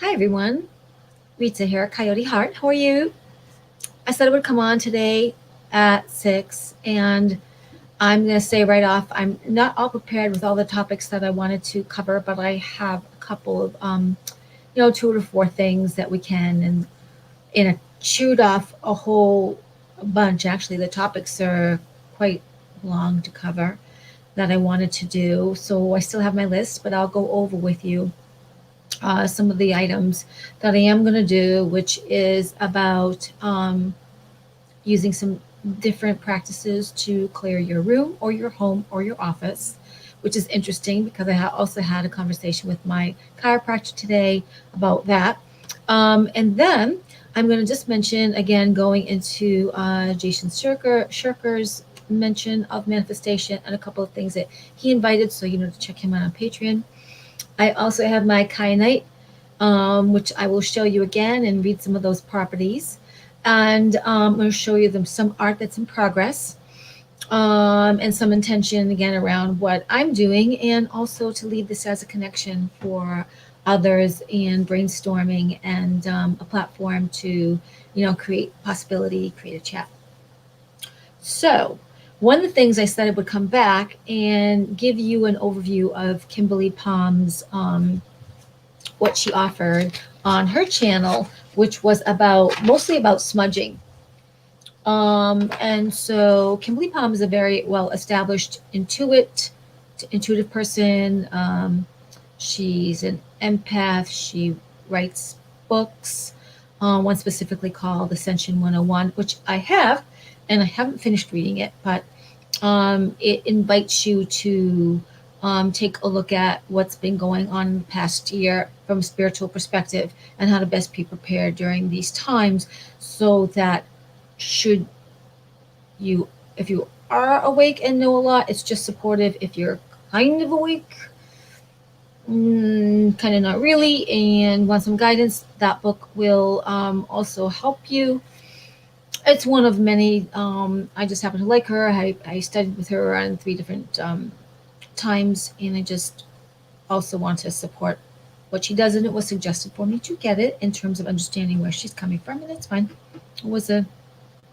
Hi everyone, Rita here, Coyote Heart. How are you? I said I would come on today at 6, and I'm going to say right off, I'm not all prepared with all the topics that I wanted to cover, but I have a couple of, 2 to 4 things that we can, and chewed off a whole bunch. Actually, the topics are quite long to cover that I wanted to do. So I still have my list, but I'll go over with you some of the items that I am going to do, which is about using some different practices to clear your room or your home or your office, which is interesting because I also had a conversation with my chiropractor today about that. And then I'm going to just mention again going into Jason Shirker's mention of manifestation and a couple of things that he invited, so you know to check him out on Patreon. I also have my kyanite, which I will show you again and read some of those properties. And I'm going to show you some art that's in progress, and some intention again around what I'm doing, and also to leave this as a connection for others and brainstorming and a platform to, create possibility, create a chat. So, one of the things I said I would come back and give you an overview of Kimberly Palm's what she offered on her channel, which was about mostly about smudging. And so Kimberly Palm is a very well established intuitive person. She's an empath. She writes books. One specifically called Ascension 101, which I have, and I haven't finished reading it, but it invites you to take a look at what's been going on in the past year from a spiritual perspective and how to best be prepared during these times, so that should you, if you are awake and know a lot, it's just supportive. If you're kind of awake, kind of not really, and want some guidance, that book will also help you. It's one of many. I just happen to like her. I studied with her on 3 different times, and I just also want to support what she does, and it was suggested for me to get it in terms of understanding where she's coming from, and it's fine. It was a,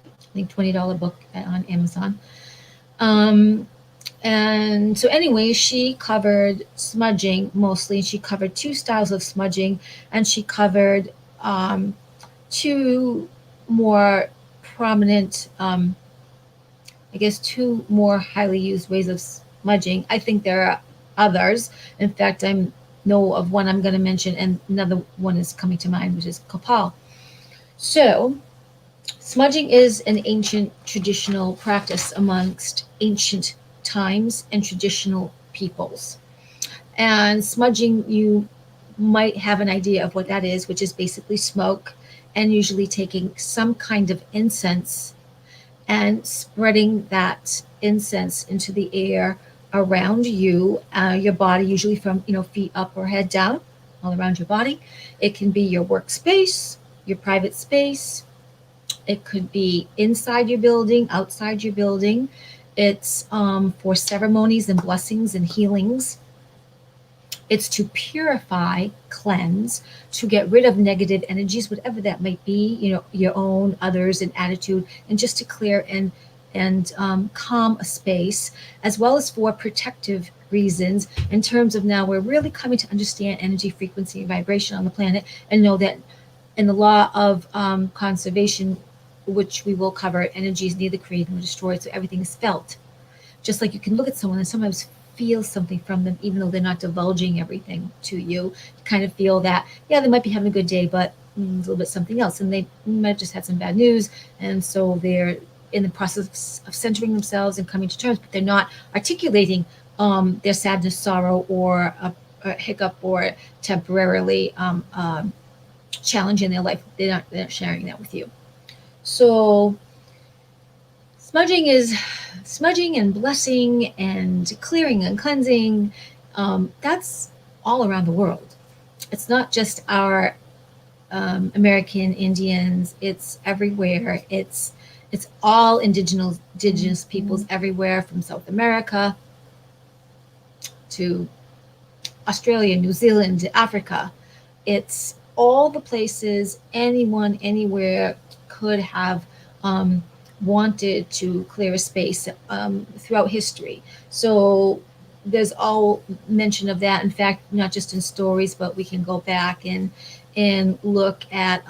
I think, $20 book on Amazon. Um, and so, anyway, she covered smudging mostly. She covered 2 styles of smudging, and she covered um, 2 more prominent, I guess, 2 more highly used ways of smudging. I think there are others. In fact, I know of one I'm going to mention, and another one is coming to mind, which is Kopal. So, smudging is an ancient traditional practice amongst ancient times and traditional peoples. And smudging, you might have an idea of what that is, which is basically smoke, and usually taking some kind of incense and spreading that incense into the air around you, your body, usually from feet up or head down, all around your body. It can be your workspace, your private space. It could be inside your building, outside your building. It's for ceremonies and blessings and healings. It's to purify, cleanse, to get rid of negative energies, whatever that might be, your own, others, and attitude, and just to clear and calm a space, as well as for protective reasons. In terms of now, we're really coming to understand energy, frequency, and vibration on the planet, and know that in the law of conservation, which we will cover, energy is neither created nor destroyed, so everything is felt. Just like you can look at someone and sometimes feel something from them, even though they're not divulging everything to you. You kind of feel that, yeah, they might be having a good day, but a little bit something else, and they might have just had some bad news, and so they're in the process of centering themselves and coming to terms, but they're not articulating their sadness, sorrow, or a hiccup, or temporarily challenge in their life. They're not sharing that with you. So smudging is smudging and blessing and clearing and cleansing. That's all around the world. It's not just our American Indians. It's everywhere. It's all indigenous peoples everywhere, from South America to Australia, New Zealand, Africa. It's all the places anyone anywhere could have um, wanted to clear a space throughout history. So there's all mention of that. In fact, not just in stories, but we can go back and look at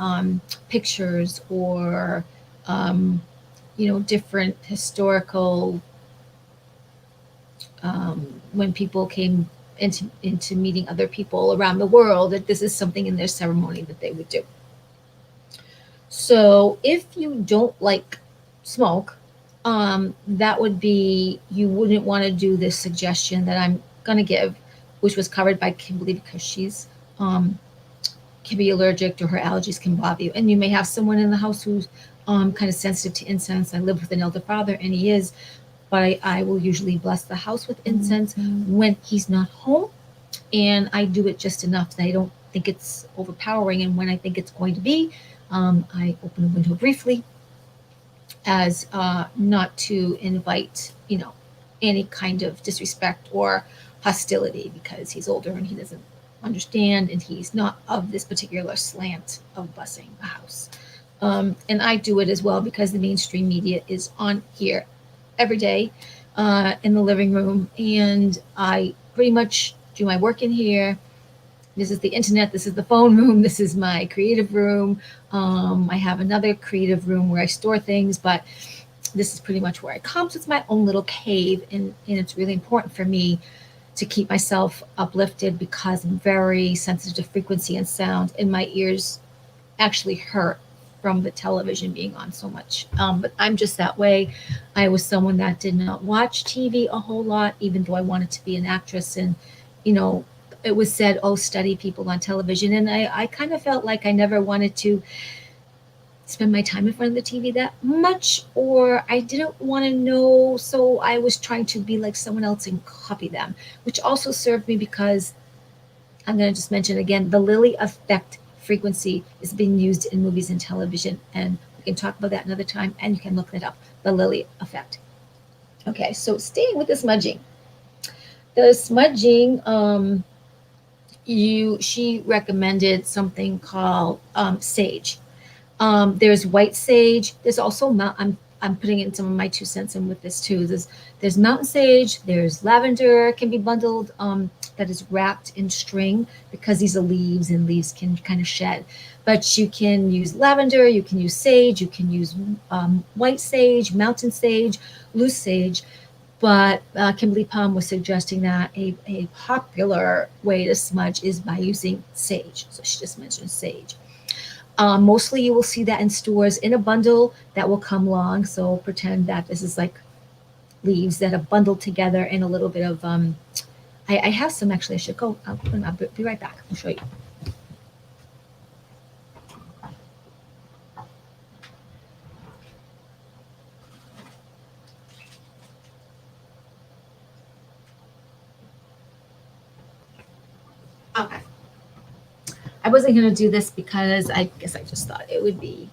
pictures or different historical when people came into meeting other people around the world, that this is something in their ceremony that they would do. So if you don't like smoke, that would be, you wouldn't want to do this suggestion that I'm going to give, which was covered by Kimberly because she's can be allergic or her allergies can bother you. And you may have someone in the house who's kind of sensitive to incense. I live with an elder father and he is, but I will usually bless the house with incense when he's not home. And I do it just enough that I don't think it's overpowering. And when I think it's going to be, I open the window briefly as not to invite, any kind of disrespect or hostility because he's older and he doesn't understand and he's not of this particular slant of busing a house. And I do it as well because the mainstream media is on here every day in the living room, and I pretty much do my work in here. This is the internet, this is the phone room, this is my creative room. I have another creative room where I store things, but this is pretty much where I come. So it's my own little cave, and it's really important for me to keep myself uplifted because I'm very sensitive to frequency and sound, and my ears actually hurt from the television being on so much. But I'm just that way. I was someone that did not watch TV a whole lot, even though I wanted to be an actress. And, it was said, oh, study people on television. And I kind of felt like I never wanted to spend my time in front of the TV that much, or I didn't want to know. So I was trying to be like someone else and copy them, which also served me because I'm going to just mention again, the Lily effect frequency is being used in movies and television. And we can talk about that another time, and you can look that up, the Lily effect. Okay, so staying with the smudging. The smudging, she recommended something called sage. There's white sage. There's also I'm putting in some of my 2 cents in with this too. There's mountain sage. There's lavender, can be bundled. That is wrapped in string because these are leaves and leaves can kind of shed. But you can use lavender. You can use sage. You can use white sage, mountain sage, loose sage. But Kimberly Palm was suggesting that a popular way to smudge is by using sage. So she just mentioned sage. Mostly you will see that in stores in a bundle that will come long. So pretend that this is like leaves that are bundled together in a little bit of, I have some actually, I should go, I'll be right back. I'll show you. Okay. I wasn't going to do this because I guess I just thought it would be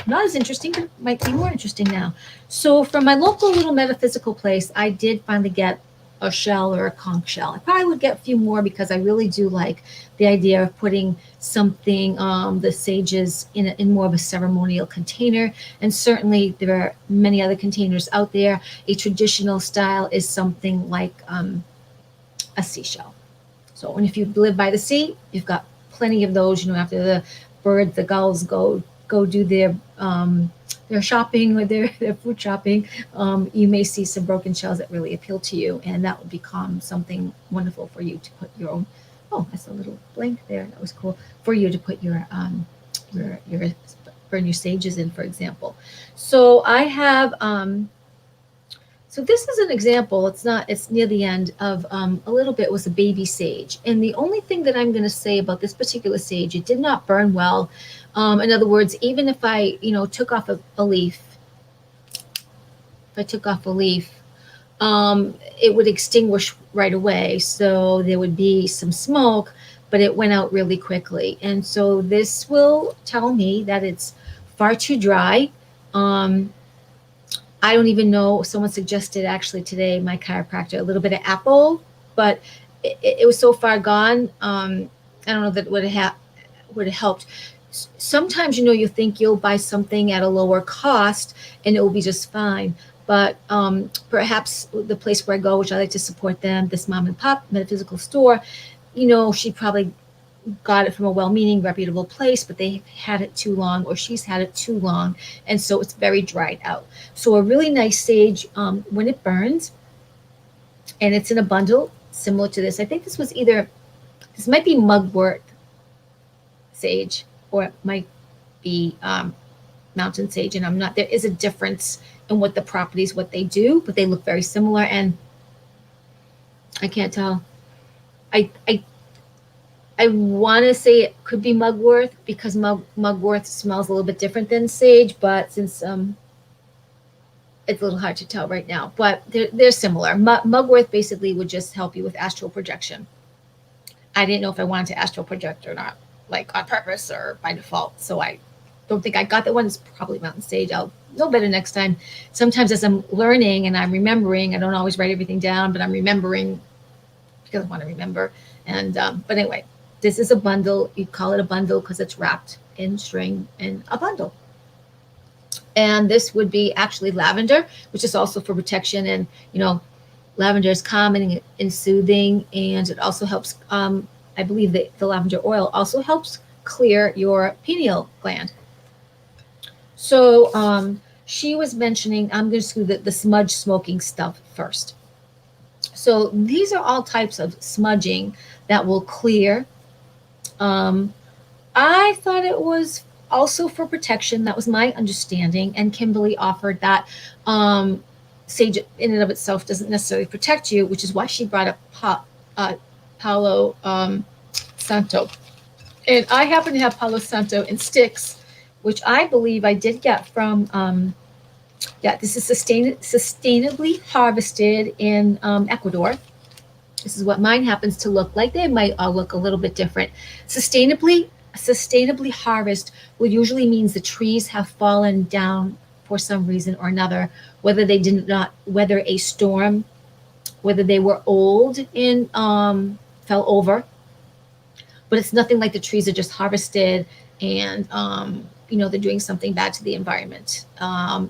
not as interesting, but might be more interesting now. So from my local little metaphysical place, I did finally get a shell or a conch shell. I probably would get a few more because I really do like the idea of putting something, the sages in more of a ceremonial container. And certainly there are many other containers out there. A traditional style is something like a seashell. So, and if you live by the sea, you've got plenty of those. After the birds, the gulls go do their shopping or their food shopping, you may see some broken shells that really appeal to you, and that will become something wonderful for you to put your own. Oh, that's a little blank there. That was cool for you to put your burn your sages in, for example. So I have. So this is an example. It's near the end of a little bit was a baby sage. And the only thing that I'm going to say about this particular sage, it did not burn well. In other words, even if I, took off a leaf, it would extinguish right away. So there would be some smoke, but it went out really quickly. And so this will tell me that it's far too dry. I don't even know, someone suggested actually today, my chiropractor, a little bit of apple, but it was so far gone. I don't know that would have helped. Sometimes, you think you'll buy something at a lower cost and it will be just fine. But perhaps the place where I go, which I like to support them, this mom and pop metaphysical store, she probably got it from a well-meaning, reputable place, but they had it too long, or she's had it too long, and so it's very dried out. So a really nice sage, when it burns, and it's in a bundle similar to this. I think this might be mugwort sage, or it might be mountain sage, and I'm not. There is a difference in what the properties, what they do, but they look very similar, and I can't tell. I want to say it could be mugwort, because mugwort smells a little bit different than sage, but since it's a little hard to tell right now, but they're similar. Mugwort basically would just help you with astral projection. I didn't know if I wanted to astral project or not, like on purpose or by default. So I don't think I got that one. It's probably mountain sage. I'll know better next time. Sometimes as I'm learning and I'm remembering, I don't always write everything down, but I'm remembering because I want to remember. And but anyway, this is a bundle. You call it a bundle because it's wrapped in string in a bundle. And this would be actually lavender, which is also for protection. And, lavender is calming and soothing. And it also helps, I believe that the lavender oil also helps clear your pineal gland. So she was mentioning, I'm going to do the smudge smoking stuff first. So these are all types of smudging that will clear. I thought it was also for protection. That was my understanding. And Kimberly offered that sage in and of itself doesn't necessarily protect you, which is why she brought up Palo Santo. And I happen to have Palo Santo in sticks, which I believe I did get from, this is sustainably harvested in Ecuador. This is what mine happens to look like. They might all look a little bit different. Sustainably harvest would usually means the trees have fallen down for some reason or another, whether they did not weather a storm, whether they were old and fell over. But it's nothing like the trees are just harvested and they're doing something bad to the environment.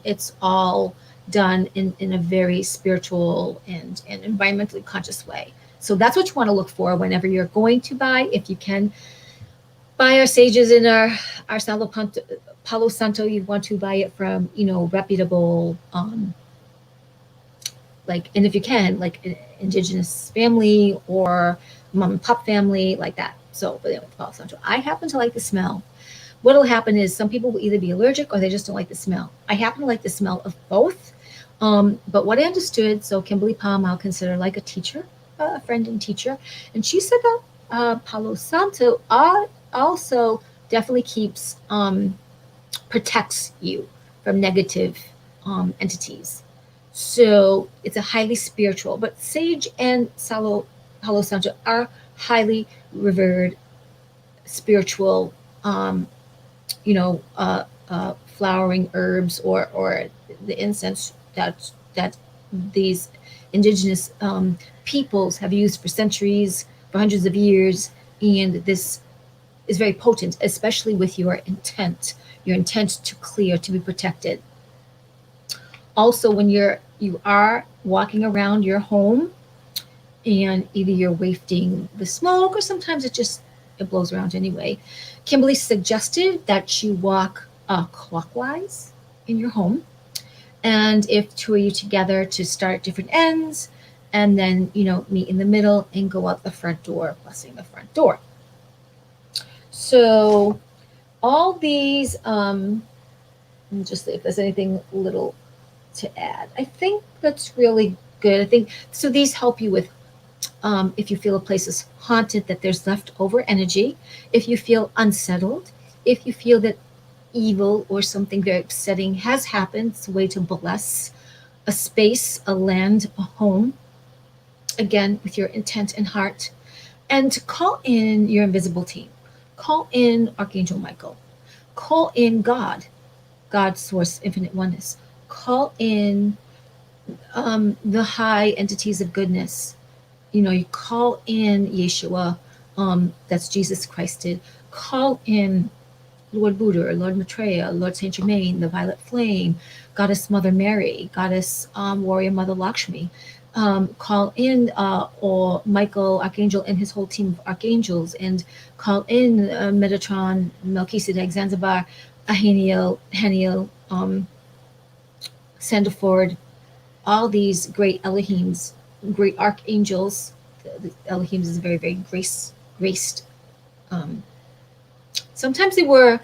It's all done in a very spiritual and environmentally conscious way. So that's what you want to look for whenever you're going to buy. If you can buy our sages in our Palo Santo, you want to buy it from, reputable, and if you can, like an indigenous family or mom and pop family, like that. So, but anyway, Palo Santo. I happen to like the smell. What will happen is some people will either be allergic or they just don't like the smell. I happen to like the smell of both. But what I understood, so Kimberly Palm, I'll consider like a teacher, a friend and teacher. And she said that Palo Santo also definitely protects you from negative entities. So it's a highly spiritual, but sage and Palo Santo are highly revered spiritual, flowering herbs or the incense that these indigenous peoples have used for centuries, for hundreds of years, and this is very potent, especially with your intent to clear, to be protected. Also, when you are walking around your home, and either you're wafting the smoke, or sometimes it blows around anyway. Kimberly suggested that you walk clockwise in your home, and if two of you together, to start at different ends, and then meet in the middle and go out the front door, blessing the front door. So all these, just if there's anything little to add, I think that's really good. I think so. These help you with if you feel a place is haunted, that there's leftover energy, if you feel unsettled, if you feel that evil or something very upsetting has happened, it's a way to bless a space, a land, a home, again, with your intent and heart. And to call in your invisible team, call in Archangel Michael, call in God, source, infinite oneness, call in the high entities of goodness. You call in Yeshua, that's Jesus Christ did. call in Lord Buddha, Lord Maitreya, Lord Saint Germain, the Violet Flame, Goddess Mother Mary, Goddess Warrior Mother Lakshmi. Call in or Michael Archangel and his whole team of archangels, and call in Metatron, Melchizedek, Zanzibar, Ahaniel, Haniel, Sandalford, all these great Elohims, great archangels. The Elohims is very, very graced. Um, Sometimes they were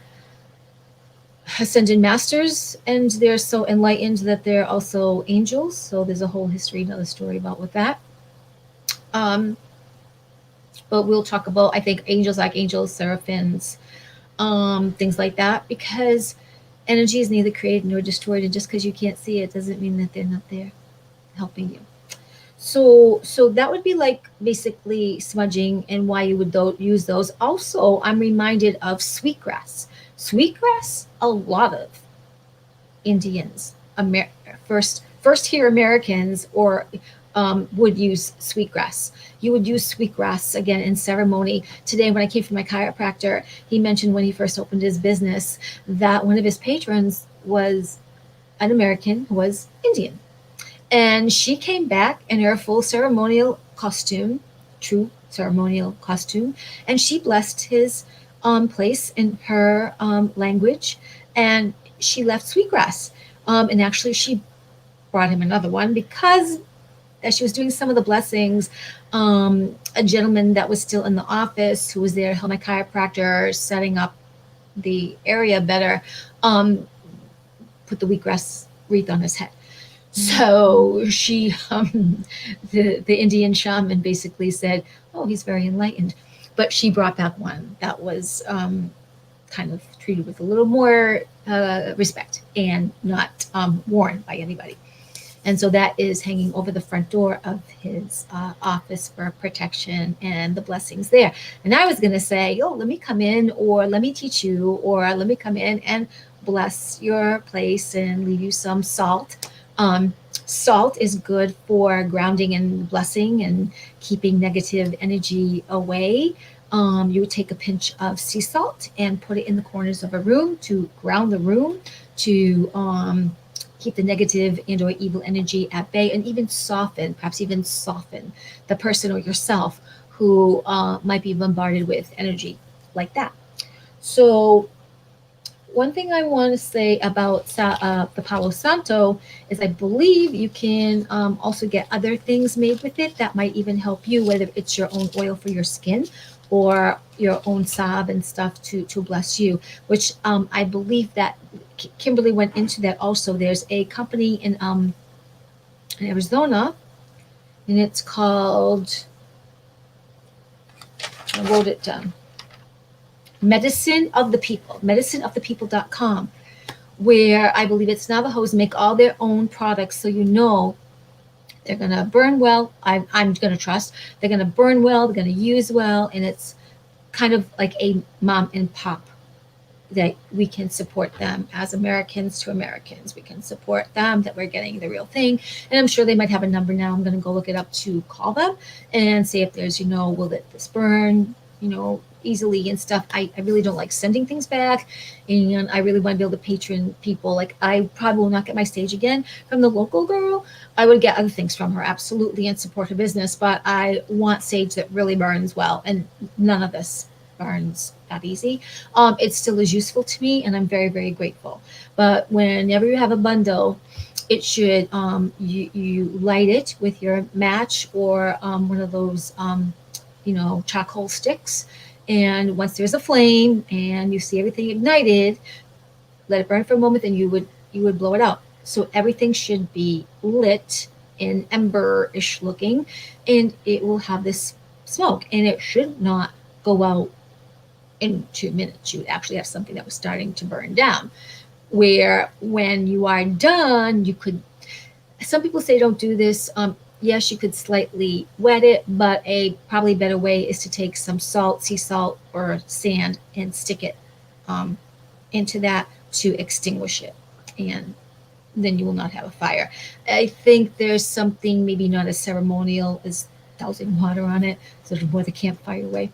ascended masters, and they're so enlightened that they're also angels. So there's a whole history, another story about with that. Um, but we'll talk about, I think, angels, like angels, seraphims, things like that, because energy is neither created nor destroyed, and just because you can't see it doesn't mean that they're not there helping you. So that would be like basically smudging and why you would use those. Also, I'm reminded of sweetgrass. Sweetgrass, a lot of Indians, first here Americans, or would use sweetgrass. You would use sweetgrass again in ceremony. Today, when I came from my chiropractor, he mentioned when he first opened his business that one of his patrons was an American who was Indian. And she came back in her full ceremonial costume, true ceremonial costume, and she blessed his place in her language, and she left sweetgrass. And actually, she brought him another one because as she was doing some of the blessings, a gentleman that was still in the office who was there to help my chiropractor setting up the area better, put the wheatgrass wreath on his head. So she, the Indian shaman basically said, "Oh, he's very enlightened," but she brought back one that was kind of treated with a little more respect and not worn by anybody. And so that is hanging over the front door of his office for protection and the blessings there. And I was going to say, "Oh, let me come in, or let me teach you, or let me come in and bless your place and leave you some salt." Salt is good for grounding and blessing and keeping negative energy away. You would take a pinch of sea salt and put it in the corners of a room to ground the room, to keep the negative and or evil energy at bay, and even perhaps even soften the person or yourself who might be bombarded with energy like that. So one thing I want to say about the Palo Santo is I believe you can also get other things made with it that might even help you, whether it's your own oil for your skin or your own salve and stuff to bless you, which I believe that Kimberly went into that also. There's a company in Arizona, and it's called, I wrote it down, Medicine of the People, medicineofthepeople.com, where I believe it's Navajos make all their own products, so you know they're going to burn well. I'm going to trust. They're going to burn well, they're going to use well, and it's kind of like a mom and pop that we can support them as Americans to Americans. We can support them that we're getting the real thing. And I'm sure they might have a number now. I'm going to go look it up to call them and see if there's, will this burn, easily and stuff. I really don't like sending things back, and I really want to be able to patron people. Like, I probably will not get my stage again from the local girl. I would get other things from her, absolutely, and support her business, but I want sage that really burns well, and none of this burns that easy. It still is useful to me, and I'm very, very grateful. But whenever you have a bundle, it should you light it with your match or one of those charcoal sticks. And once there's a flame and you see everything ignited, let it burn for a moment, then you would blow it out. So everything should be lit and ember-ish looking, and it will have this smoke, and it should not go out in 2 minutes. You would actually have something that was starting to burn down, where when you are done, some people say don't do this. Yes, you could slightly wet it, but a probably better way is to take some salt, sea salt, or sand and stick it into that to extinguish it, and then you will not have a fire. I think there's something maybe not as ceremonial as dousing water on it, so to more the campfire way.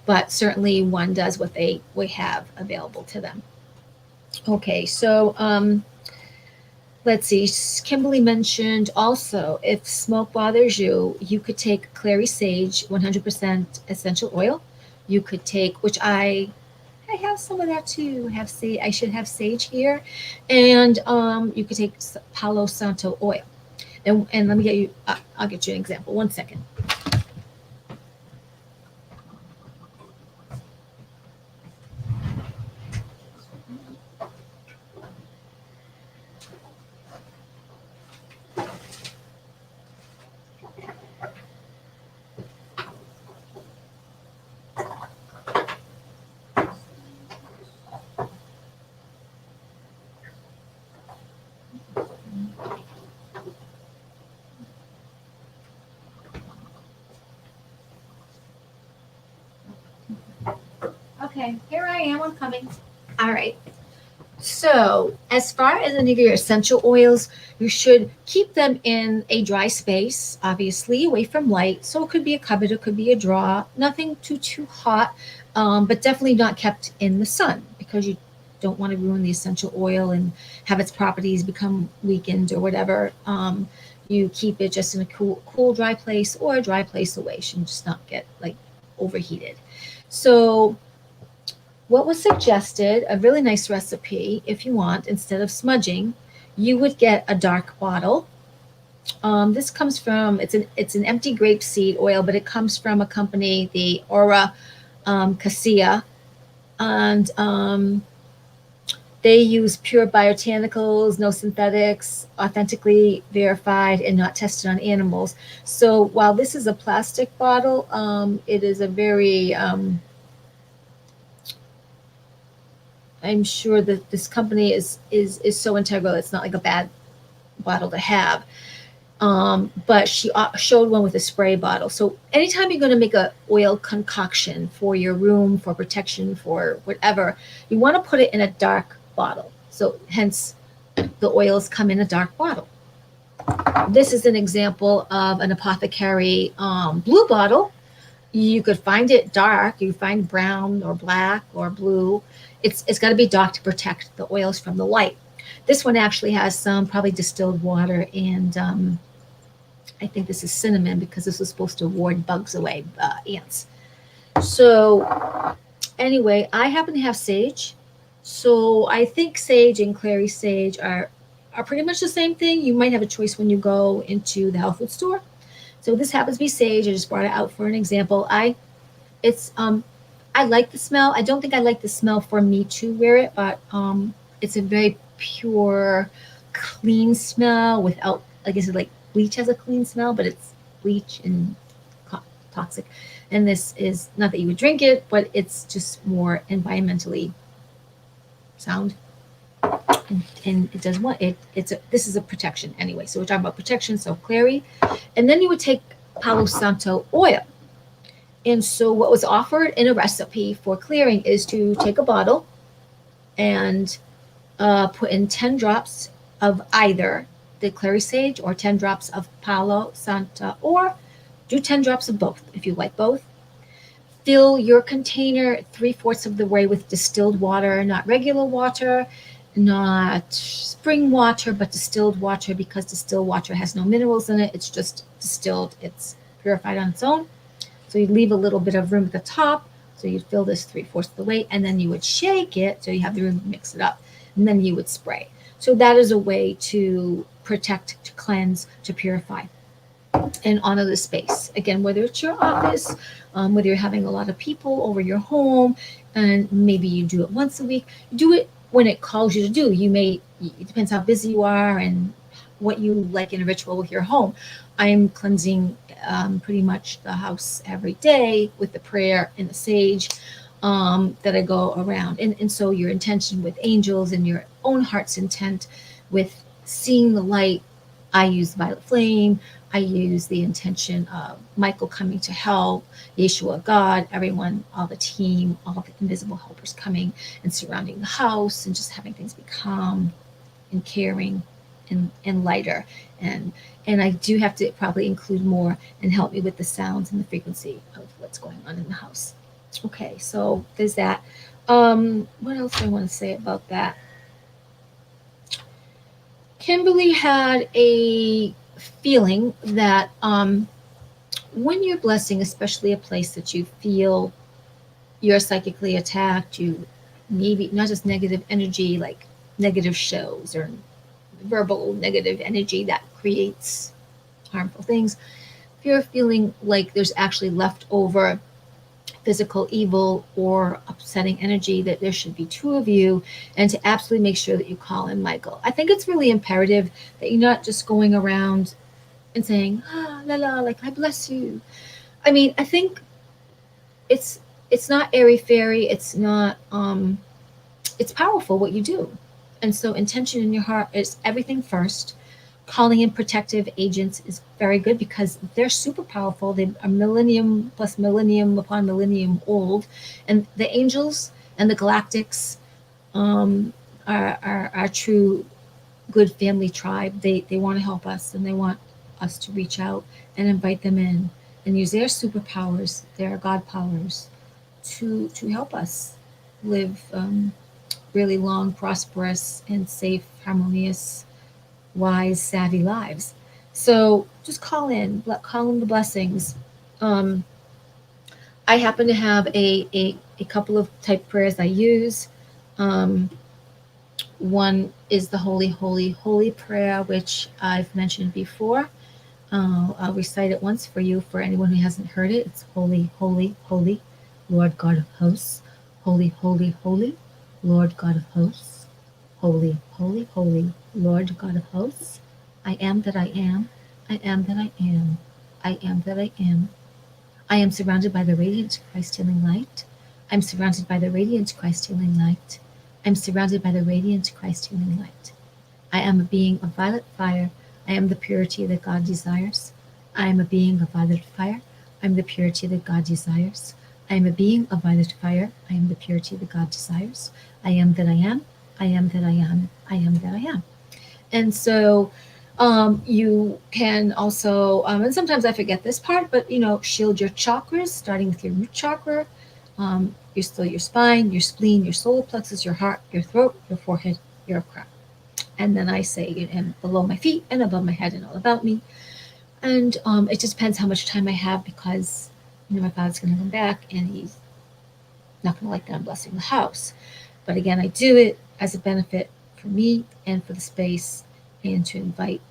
but certainly one does what we have available to them. Okay, so let's see. Kimberly mentioned also if smoke bothers you, you could take clary sage 100% essential oil. You could take, which I have some of that too. Have sage. I should have sage here, and you could take Palo Santo oil. And let me get you. I'll get you an example. 1 second. Okay, here I am. I'm coming. All right. So, as far as any of your essential oils, you should keep them in a dry space, obviously away from light. So it could be a cupboard, it could be a drawer, nothing too hot, but definitely not kept in the sun because you don't want to ruin the essential oil and have its properties become weakened or whatever. You keep it just in a cool, dry place or a dry place away. It should just not get like overheated. So what was suggested, a really nice recipe, if you want, instead of smudging, you would get a dark bottle. This comes from it's an empty grapeseed oil, but it comes from a company, the Aura Cassia, and they use pure biobotanicals, no synthetics, authentically verified, and not tested on animals. So while this is a plastic bottle, it is a very I'm sure that this company is so integral. It's not like a bad bottle to have. But she showed one with a spray bottle. So anytime you're going to make a oil concoction for your room, for protection, for whatever, you want to put it in a dark bottle. So hence, the oils come in a dark bottle. This is an example of an apothecary blue bottle. You could find it dark. You find brown or black or blue. It's got to be dark to protect the oils from the light. This one actually has some probably distilled water, and I think this is cinnamon because this was supposed to ward bugs away, ants. So anyway, I happen to have sage. So I think sage and clary sage are pretty much the same thing. You might have a choice when you go into the health food store. So this happens to be sage. I just brought it out for an example. It's I like the smell. I don't think I like the smell for me to wear it, but it's a very pure, clean smell without, like I said, like bleach has a clean smell, but it's bleach and toxic. And this is not that you would drink it, but it's just more environmentally sound. And it does what this is a protection anyway. So we're talking about protection. So clary, and then you would take Palo Santo oil. And so what was offered in a recipe for clearing is to take a bottle and put in 10 drops of either the clary sage or 10 drops of Palo Santo, or do 10 drops of both if you like both. Fill your container 3/4 of the way with distilled water, not regular water, not spring water, but distilled water, because distilled water has no minerals in it. It's just distilled. It's purified on its own. So you'd leave a little bit of room at the top. So you'd fill this 3/4 of the way, and then you would shake it so you have the room to mix it up, and then you would spray. So that is a way to protect, to cleanse, to purify, and honor the space. Again, whether it's your office, whether you're having a lot of people over your home, and maybe you do it once a week, do it when it calls you to do. It depends how busy you are and what you like in a ritual with your home. I'm cleansing pretty much the house every day with the prayer and the sage that I go around. And so your intention with angels and your own heart's intent with seeing the light, I use violet flame. I use the intention of Michael coming to help, Yeshua, God, everyone, all the team, all the invisible helpers coming and surrounding the house, and just having things be calm and caring and lighter. And I do have to probably include more and help me with the sounds and the frequency of what's going on in the house. Okay, so there's that. What else do I want to say about that? Kimberly had a feeling that when you're blessing, especially a place that you feel you're psychically attacked, you maybe not just negative energy, like negative shows or verbal negative energy that creates harmful things. If you're feeling like there's actually leftover physical evil or upsetting energy, that there should be two of you, and to absolutely make sure that you call in Michael. I think it's really imperative that you're not just going around and saying, ah, la la, like, I bless you. I mean, I think it's it's not airy fairy, it's powerful what you do. And so intention in your heart is everything first. Calling in protective agents is very good because they're super powerful. They are millennium plus millennium upon millennium old. And the angels and the galactics are our true good family tribe. They want to help us and they want us to reach out and invite them in and use their superpowers, their God powers, to help us live really long, prosperous, and safe, harmonious, wise, savvy lives. So just call in the blessings. Um, I happen to have a couple of type prayers I use. Um, one is the Holy, Holy, Holy prayer, which I've mentioned before. I'll recite it once for you for anyone who hasn't heard it. It's Holy, Holy, Holy, Lord God of hosts. Holy, Holy, Holy, Lord God of hosts. Holy, holy, holy, Lord God of hosts. I am that I am. I am that I am. I am that I am. I am surrounded by the radiant Christ healing light. I'm surrounded by the radiant Christ healing light. I'm surrounded by the radiant Christ healing light. I am a being of violet fire. I am the purity that God desires. I am a being of violet fire. I am the purity that God desires. I am a being of violet fire. I am the purity that God desires. I am that I am. I am that I am. I am that I am. And so you can also, and sometimes I forget this part, but shield your chakras, starting with your root chakra, your spine, your spleen, your solar plexus, your heart, your throat, your forehead, your crown. And then I say, and below my feet and above my head and all about me. And it just depends how much time I have because my father's going to come back and he's not going to like that I'm blessing the house. But again, I do it as a benefit for me and for the space and to invite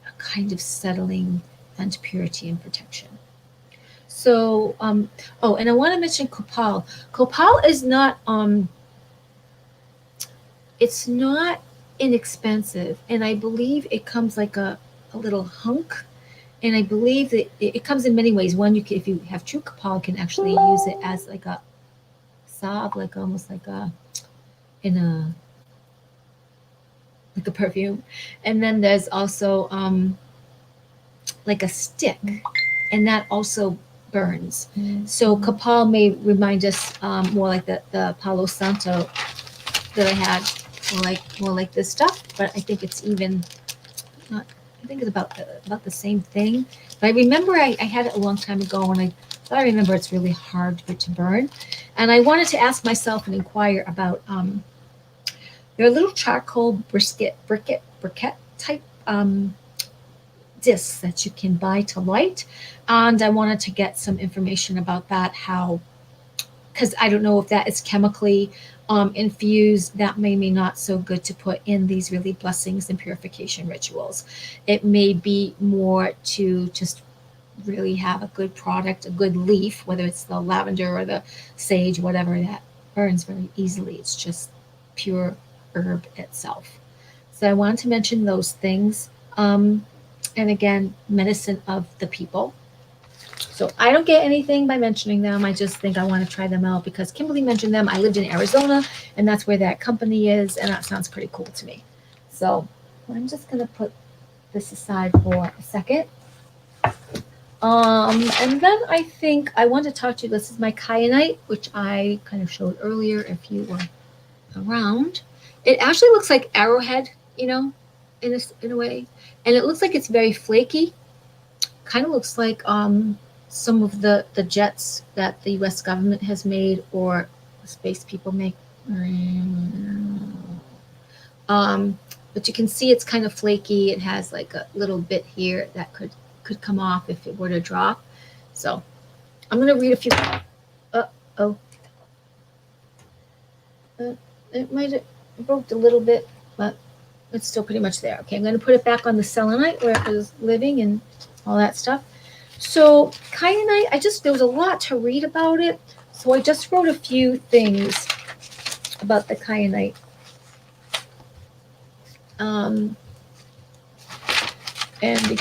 a kind of settling and purity and protection. So, oh, and I want to mention Copal. Copal is not, it's not inexpensive. And I believe it comes like a little hunk. And I believe that it comes in many ways. One, if you have true Copal, you can actually use it as like a salve, like almost in a like a perfume. And then there's also like a stick, and that also burns. So Kapal may remind us more like the Palo Santo that I had, more like this stuff. But I think it's even not. I think it's about the same thing. But I remember I had it a long time ago, and I thought I remember it's really hard for it to burn. And I wanted to ask myself and inquire about there are little charcoal briquette type discs that you can buy to light. And I wanted to get some information about that, how, because I don't know if that is chemically infused, that may be not so good to put in these really blessings and purification rituals. It may be more to just really have a good product, a good leaf, whether it's the lavender or the sage, whatever, that burns very easily. It's just pure herb itself. So I wanted to mention those things. And again, medicine of the people. So I don't get anything by mentioning them. I just think I want to try them out because Kimberly mentioned them. I lived in Arizona, and that's where that company is, and that sounds pretty cool to me. So I'm just going to put this aside for a second. And then I think I want to talk to you. This is my kyanite, which I kind of showed earlier if you were around. It actually looks like arrowhead, in a way. And it looks like it's very flaky. Kind of looks like some of the jets that the U.S. government has made or space people make. Um, but you can see it's kind of flaky. It has like a little bit here that could come off if it were to drop. So I'm going to read a few. Oh, it might have broke a little bit, but it's still pretty much there. Okay, I'm going to put it back on the selenite where it was living and all that stuff. So kyanite, there was a lot to read about it. So I just wrote a few things about the kyanite. And the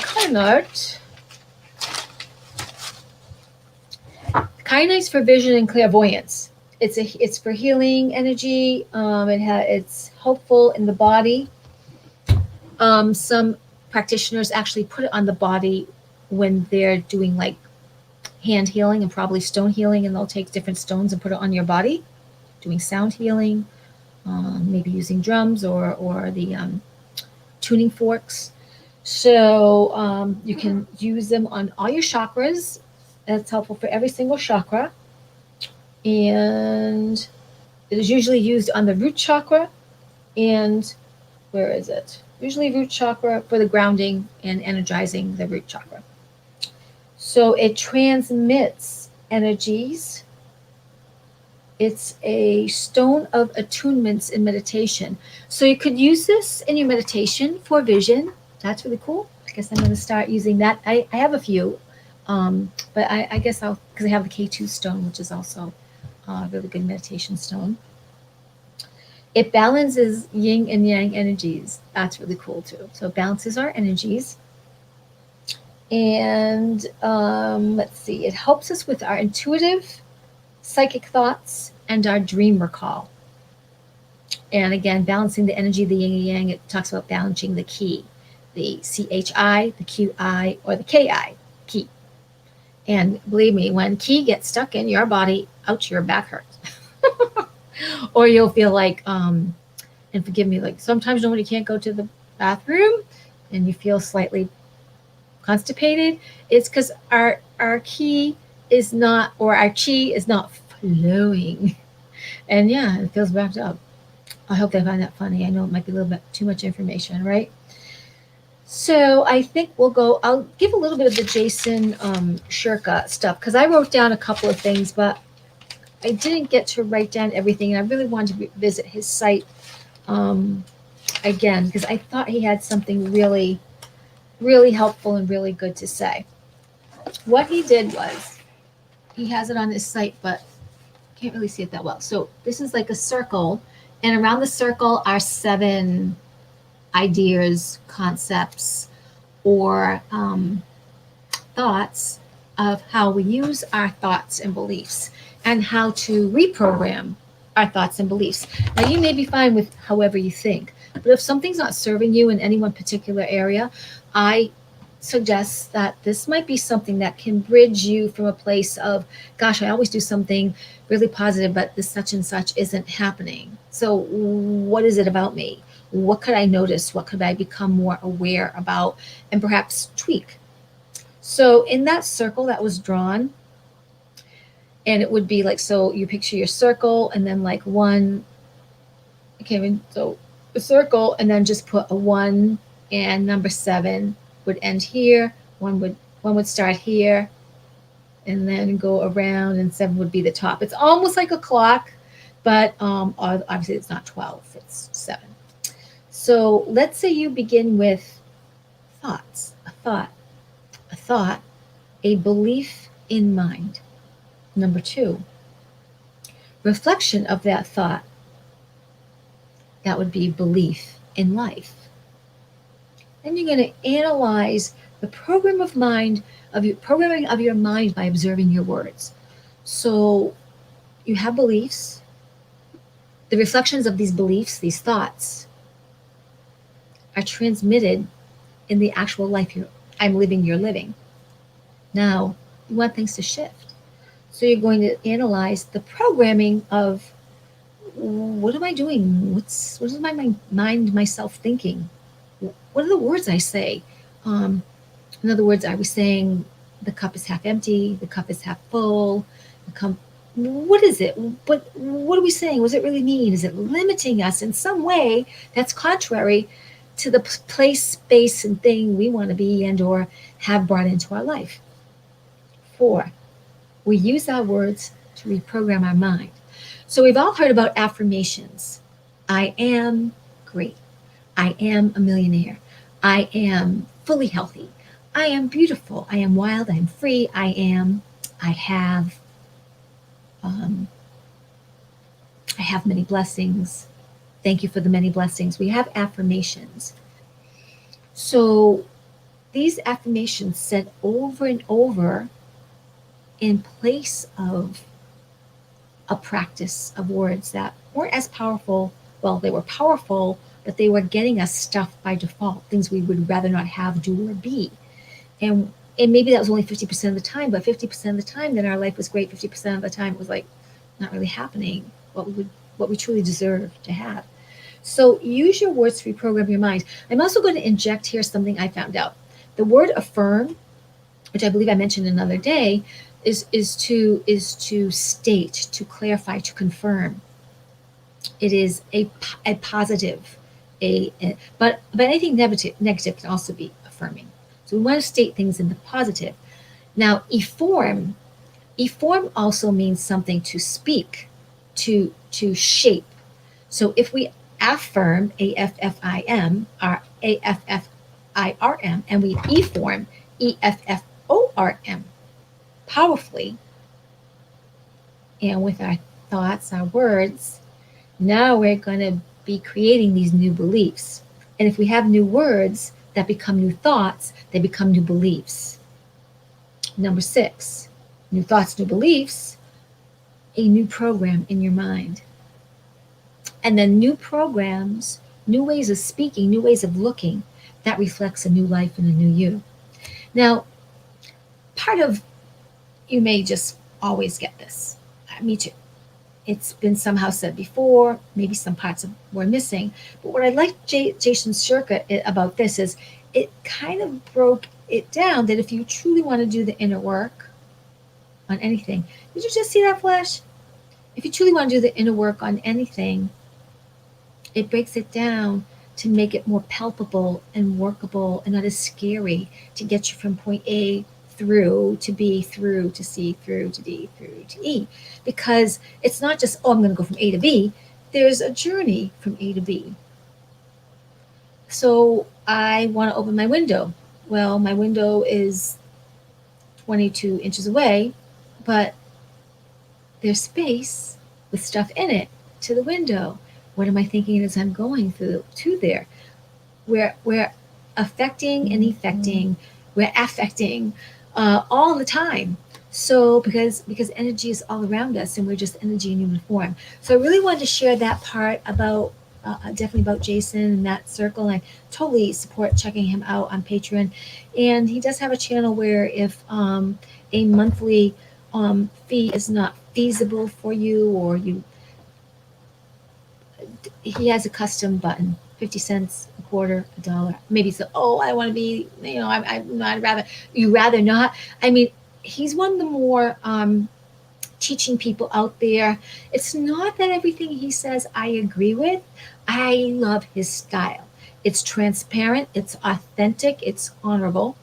kyanite's for vision and clairvoyance. It's for healing energy. It's helpful in the body. Some practitioners actually put it on the body when they're doing like hand healing and probably stone healing, and they'll take different stones and put it on your body, doing sound healing, maybe using drums or the tuning forks. So you can use them on all your chakras. That's helpful for every single chakra. And it is usually used on the root chakra and where is it? Usually root chakra for the grounding and energizing the root chakra. So it transmits energies. It's a stone of attunements in meditation. So you could use this in your meditation for vision. That's really cool. I guess I'm going to start using that. I have a few, but I guess because I have the K2 stone, which is also a really good meditation stone. It balances yin and yang energies. That's really cool too. So it balances our energies. And let's see, it helps us with our intuitive, psychic thoughts and our dream recall. And again, balancing the energy of the yin and yang, it talks about balancing the ki, the CHI, the QI, or the KI, ki. And believe me, when ki gets stuck in your body, ouch, your back hurts. Or you'll feel like, and forgive me, like sometimes nobody can't go to the bathroom and you feel slightly constipated. It's because our ki is not, or our chi is not flowing. And yeah, it feels backed up. I hope they find that funny. I know it might be a little bit too much information, right? So I think I'll give a little bit of the Jason Shirka stuff because I wrote down a couple of things, but I didn't get to write down everything. And I really wanted to visit his site again because I thought he had something really, really helpful and really good to say. What he did was, he has it on his site, but can't really see it that well. So this is like a circle, and around the circle are 7 ideas, concepts, or thoughts of how we use our thoughts and beliefs and how to reprogram our thoughts and beliefs. Now, you may be fine with however you think, but if something's not serving you in any one particular area, I suggest that this might be something that can bridge you from a place of, gosh, I always do something really positive, but this such and such isn't happening. So what is it about me? What could I notice? What could I become more aware about and perhaps tweak? So in that circle that was drawn, and it would be like, so you picture your circle and then like one, okay, so a circle and then just put a 1 and number 7 would end here. One would start here and then go around, and 7 would be the top. It's almost like a clock, but obviously it's not 12, it's 7. So let's say you begin with thoughts, a thought, a belief in mind. Number 2, reflection of that thought. That would be belief in life. Then you're going to analyze the programming of your mind by observing your words. So you have beliefs. The reflections of these beliefs, these thoughts, are transmitted in the actual life you're living. Now, you want things to shift. So you're going to analyze the programming of, what am I doing? What is my mind, myself thinking? What are the words I say? In other words, are we saying the cup is half empty, the cup is half full, the cup, what is it? What are we saying? What does it really mean? Is it limiting us in some way that's contrary to the place, space, and thing we want to be and or have brought into our life? 4, we use our words to reprogram our mind. So we've all heard about affirmations. I am great. I am a millionaire. I am fully healthy. I am beautiful. I am wild. I am free. I um, have many blessings. Thank you for the many blessings. We have affirmations. So these affirmations said over and over in place of a practice of words that weren't as powerful. Well, they were powerful, but they were getting us stuff by default, things we would rather not have, do, or be. And maybe that was only 50% of the time, but 50% of the time then our life was great. 50% of the time it was like not really happening what we truly deserve to have. So use your words to reprogram your mind. I'm also going to inject here something I found out. The word affirm, which I believe I mentioned another day, is to state, to clarify, to confirm. It is a positive, but anything negative can also be affirming. So we want to state things in the positive. Now, eform also means something to speak, to shape. So if we affirm, AFFIM, or AFFIRM, and we eform, EFFORM, powerfully, and with our thoughts, our words, now we're going to be creating these new beliefs. And if we have new words that become new thoughts, they become new beliefs. Number 6, new thoughts, new beliefs, a new program in your mind. And then new programs, new ways of speaking, new ways of looking, that reflects a new life and a new you. Now, part of, you may just always get this. Me too. It's been somehow said before, maybe some parts were missing. But what I like Jason Shirka about this is it kind of broke it down that if you truly want to do the inner work on anything, did you just see that flash? If you truly want to do the inner work on anything, it breaks it down to make it more palpable and workable and not as scary to get you from point A through to B, through to C, through to D, through to E. Because it's not just, oh, I'm going to go from A to B. There's a journey from A to B. So I want to open my window. Well, my window is 22 inches away, but there's space with stuff in it to the window. What am I thinking as I'm going through to there? We're affecting and effecting, we're affecting all the time. So because energy is all around us and we're just energy in human form. So I really wanted to share that part about definitely about Jason and that circle. And I totally support checking him out on Patreon. And he does have a channel where if a monthly fee is not feasible for you, or he has a custom button, 50 cents, a quarter, a dollar. Maybe so, oh, I want to be, I'd rather, you rather not. I mean, he's one of the more teaching people out there. It's not that everything he says I agree with. I love his style. It's transparent, it's authentic, it's honorable.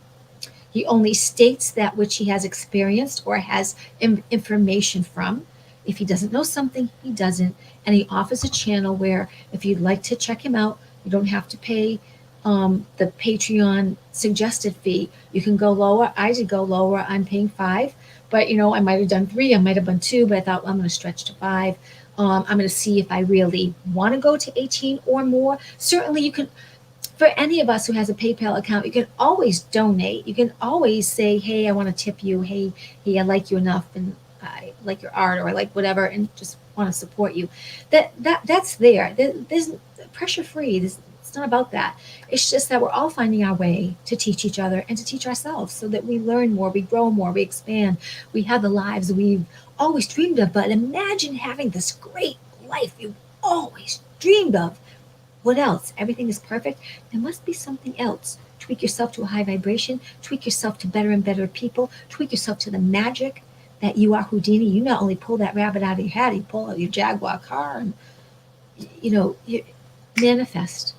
He only states that which he has experienced or has information from. If he doesn't know something, he doesn't. And he offers a channel where if you'd like to check him out, you don't have to pay the Patreon suggested fee. You can go lower. I did go lower. I'm paying $5, but I might have done 3. I might have done 2, but I thought, well, I'm going to stretch to 5. I'm going to see if I really want to go to 18 or more. Certainly you can, for any of us who has a PayPal account, you can always donate. You can always say, hey, I want to tip you. Hey, I like you enough, and I like your art, or I like whatever, and just want to support you. That's there. There's pressure free. It's not about that. It's just that we're all finding our way to teach each other and to teach ourselves, so that we learn more, we grow more, we expand, we have the lives we've always dreamed of. But imagine having this great life you've always dreamed of. What else? Everything is perfect. There must be something else tweak yourself to a high vibration, tweak yourself to better and better people, tweak yourself to the magic that you are Houdini. You not only pull that rabbit out of your hat, you pull out your Jaguar car and, you manifest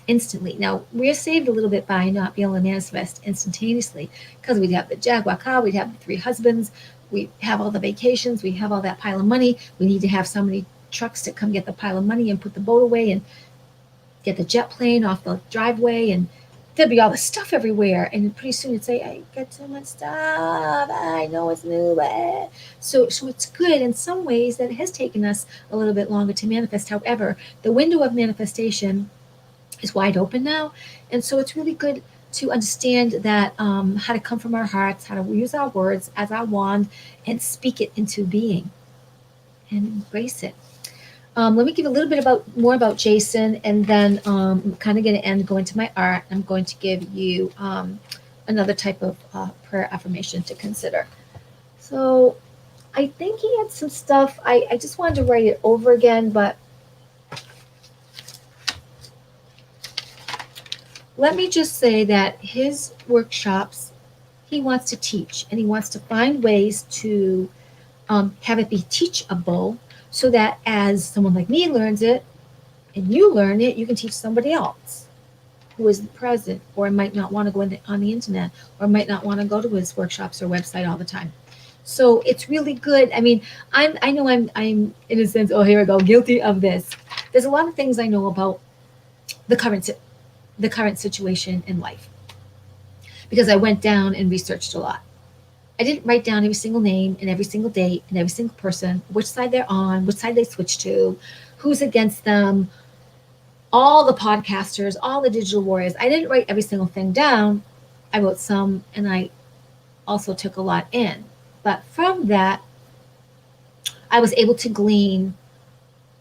instantly. Now, we're saved a little bit by not being able to manifest instantaneously because we'd have the Jaguar car, we'd have the 3 husbands, we have all the vacations, we have all that pile of money. We need to have so many trucks to come get the pile of money and put the boat away and get the jet plane off the driveway, and there'd be all the stuff everywhere. And pretty soon you'd say, I got too much stuff. I know it's new. So it's good in some ways that it has taken us a little bit longer to manifest. However, the window of manifestation is wide open now. And so it's really good to understand that how to come from our hearts, how to use our words as our wand and speak it into being and embrace it. Let me give a little bit more about Jason, and then I'm kind of going to go into my art. I'm going to give you another type of prayer affirmation to consider. So I think he had some stuff. I just wanted to write it over again, but let me just say that his workshops, he wants to teach, and he wants to find ways to have it be teachable, so that as someone like me learns it and you learn it, you can teach somebody else who isn't present or might not want to go on the internet or might not want to go to his workshops or website all the time. So it's really good. I mean, I know I'm in a sense, oh, here I go, guilty of this. There's a lot of things I know about the current situation in life because I went down and researched a lot. I didn't write down every single name and every single date and every single person, which side they're on, which side they switch to, who's against them, all the podcasters, all the digital warriors. I didn't write every single thing down. I wrote some, and I also took a lot in. But from that, I was able to glean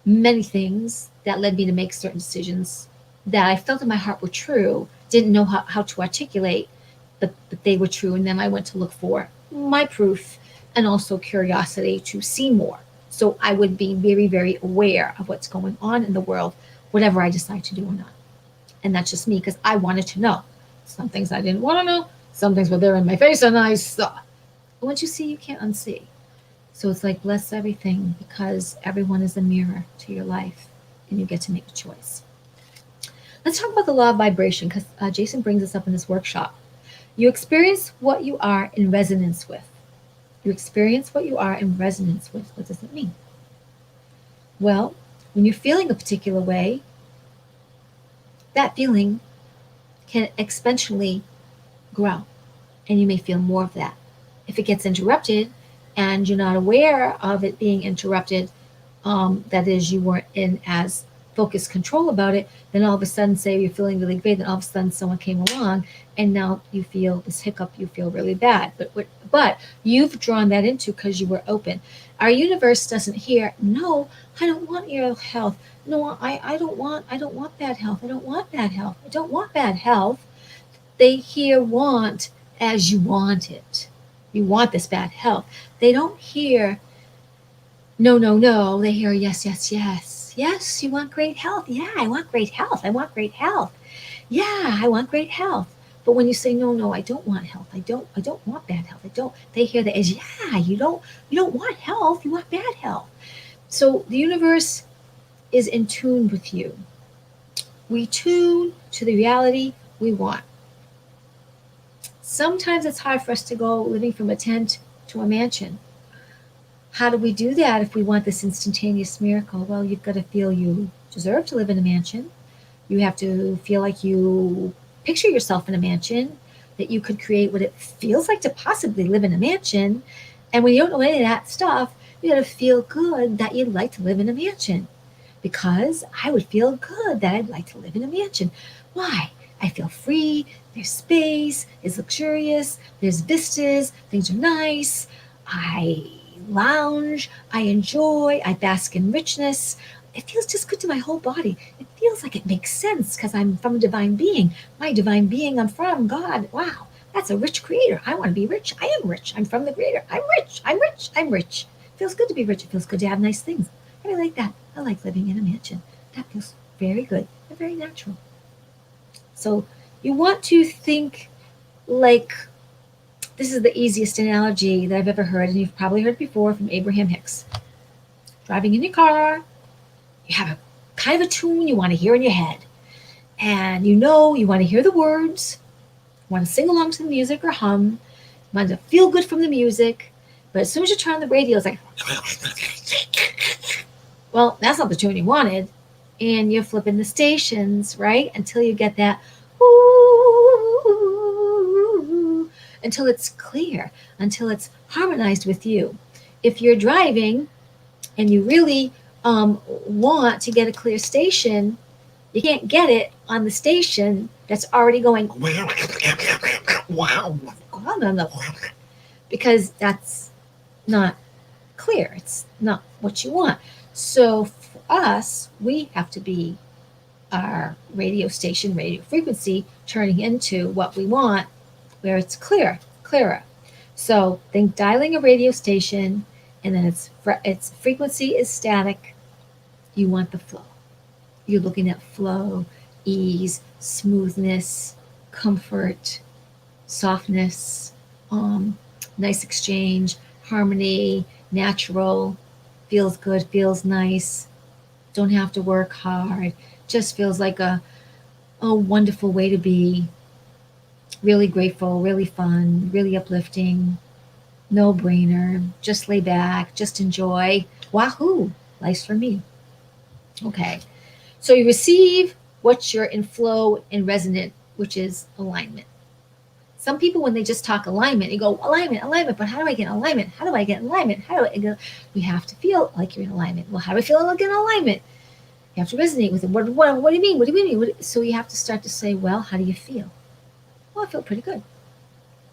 many things that led me to make certain decisions that I felt in my heart were true, didn't know how to articulate, but they were true. And then I went to look for my proof and also curiosity to see more. So I would be very, very aware of what's going on in the world, whatever I decide to do or not. And that's just me because I wanted to know. Some things I didn't want to know, some things were there in my face and I saw. But once you see, you can't unsee. So it's like bless everything because everyone is a mirror to your life and you get to make a choice. Let's talk about the law of vibration because Jason brings this up in this workshop. You experience what you are in resonance with. You experience what you are in resonance with. What does it mean? Well, when you're feeling a particular way, that feeling can exponentially grow, and you may feel more of that. If it gets interrupted and you're not aware of it being interrupted, that is, you weren't in as focused control about it, then all of a sudden, say you're feeling really great, then all of a sudden someone came along and now you feel this hiccup, you feel really bad. But you've drawn that into because you were open. Our universe doesn't hear, no, I don't want ill health. No, I don't want bad health. I don't want bad health. I don't want bad health. They hear want as you want it. You want this bad health. They don't hear no, no, no. They hear yes, yes, yes. Yes, you want great health. Yeah, I want great health. I want great health. Yeah, I want great health. But when you say no, no, I don't want health. I don't want bad health. I don't. They hear that as yeah, you don't want health. You want bad health. So the universe is in tune with you. We tune to the reality we want. Sometimes it's hard for us to go living from a tent to a mansion. How do we do that if we want this instantaneous miracle? Well, you've got to feel you deserve to live in a mansion. You have to feel like you picture yourself in a mansion, that you could create what it feels like to possibly live in a mansion. And when you don't know any of that stuff, you got to feel good that you'd like to live in a mansion. Because I would feel good that I'd like to live in a mansion. Why? I feel free, there's space, it's luxurious, there's vistas, things are nice, I lounge, I enjoy, I bask in richness. It feels just good to my whole body. It feels like it makes sense because I'm from a divine being. My divine being, I'm from God. Wow, that's a rich creator. I want to be rich. I am rich. I'm from the creator. I'm rich. I'm rich. I'm rich. It feels good to be rich. It feels good to have nice things. I really like that. I like living in a mansion. That feels very good and very natural. So You want to think like, this is the easiest analogy that I've ever heard, and you've probably heard it before from Abraham Hicks. Driving in your car, you have a kind of a tune you want to hear in your head. And you know you want to hear the words, you want to sing along to the music or hum, you want to feel good from the music. But as soon as you turn on the radio, it's like, well, that's not the tune you wanted. And you're flipping the stations, right? Until you get that, ooh, until it's clear, until it's harmonized with you. If you're driving and you really want to get a clear station, you can't get it on the station that's already going, wow, because that's not clear. It's not what you want. So for us, we have to be our radio station, radio frequency, turning into what we want, where it's clearer. So think dialing a radio station, and then its frequency is static. You want the flow. You're looking at flow, ease, smoothness, comfort, softness, nice exchange, harmony, natural, feels good, feels nice, don't have to work hard, just feels like a wonderful way to be, really grateful, really fun, really uplifting, no brainer, just lay back, just enjoy. Wahoo! Life's for me. Okay. So you receive what you're in flow and resonant, which is alignment. Some people, when they just talk alignment, you go, alignment, alignment, but how do I get alignment? How do I get alignment? How do I get? You have to feel like you're in alignment. Well, how do I feel like in alignment? You have to resonate with it. What do you mean? What do you mean? So you have to start to say, well, how do you feel? Well, I feel pretty good.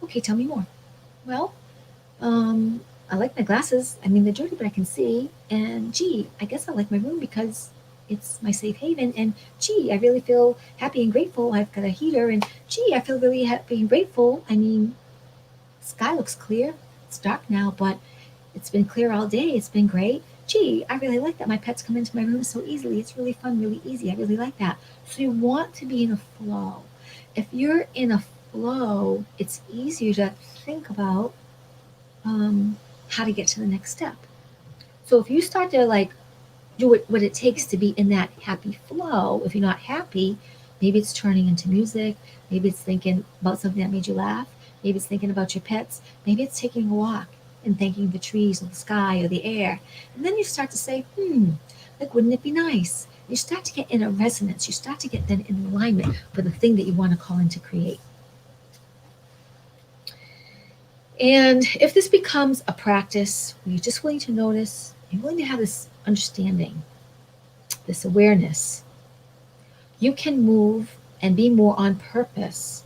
Okay, tell me more. Well, I like my glasses. I mean, they're dirty, but I can see. And gee, I guess I like my room because it's my safe haven. And gee, I really feel happy and grateful. I've got a heater. And gee, I feel really happy and grateful. I mean, sky looks clear. It's dark now, but it's been clear all day. It's been great. Gee, I really like that. My pets come into my room so easily. It's really fun, really easy. I really like that. So you want to be in a flow. If you're in a flow, it's easier to think about how to get to the next step. So if you start to like do what it takes to be in that happy flow, if you're not happy, maybe it's turning into music, maybe it's thinking about something that made you laugh, maybe it's thinking about your pets, maybe it's taking a walk and thanking the trees or the sky or the air. And then you start to say, like, wouldn't it be nice? You start to get in a resonance. You start to get then in alignment for the thing that you want to call in to create. And if this becomes a practice where you're just willing to notice, you're willing to have this understanding, this awareness, you can move and be more on purpose.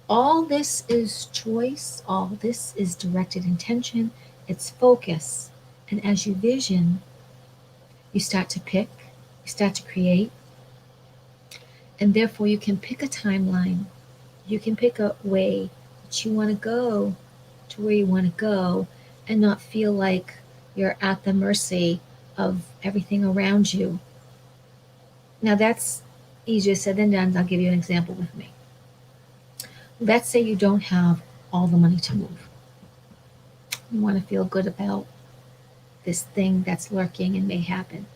All this is choice, all this is directed intention, it's focus. And as you vision, you start to pick, you start to create, and therefore you can pick a timeline. You can pick a way that you want to go to where you want to go and not feel like you're at the mercy of everything around you. Now that's easier said than done. I'll give you an example with me. Let's say you don't have all the money to move. You want to feel good about this thing that's lurking and may happen.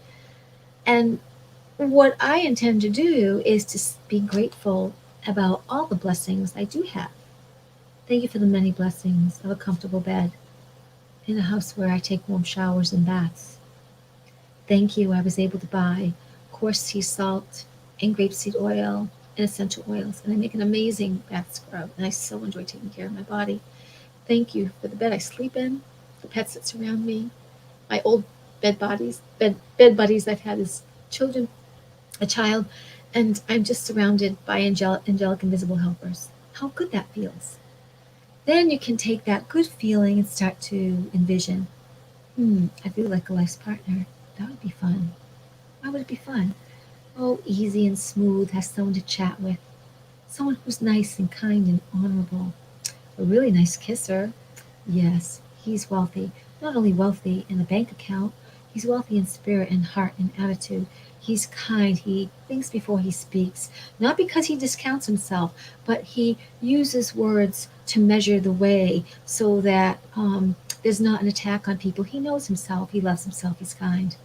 And what I intend to do is to be grateful about all the blessings I do have. Thank you for the many blessings of a comfortable bed in a house where I take warm showers and baths. Thank you, I was able to buy coarse sea salt and grapeseed oil and essential oils, and I make an amazing bath scrub, and I so enjoy taking care of my body. Thank you for the bed I sleep in, the pets that surround me, my old bed buddies I've had as children, a child, and I'm just surrounded by angelic invisible helpers. How good that feels. Then you can take that good feeling and start to envision, I feel like a life's partner. That would be fun. Why would it be fun? Oh, easy and smooth, has someone to chat with. Someone who's nice and kind and honorable. A really nice kisser. Yes, he's wealthy. Not only wealthy in the bank account, he's wealthy in spirit and heart and attitude. He's kind. He thinks before he speaks, not because he discounts himself, but he uses words to measure the way so that there's not an attack on people. He knows himself. He loves himself. He's kind.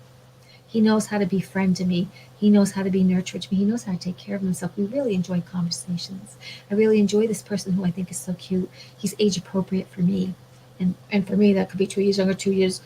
He knows how to be friend to me. He knows how to be nurturer to me. He knows how to take care of himself. We really enjoy conversations. I really enjoy this person who I think is so cute. He's age appropriate for me. And for me that could be 2 years younger, 2 years,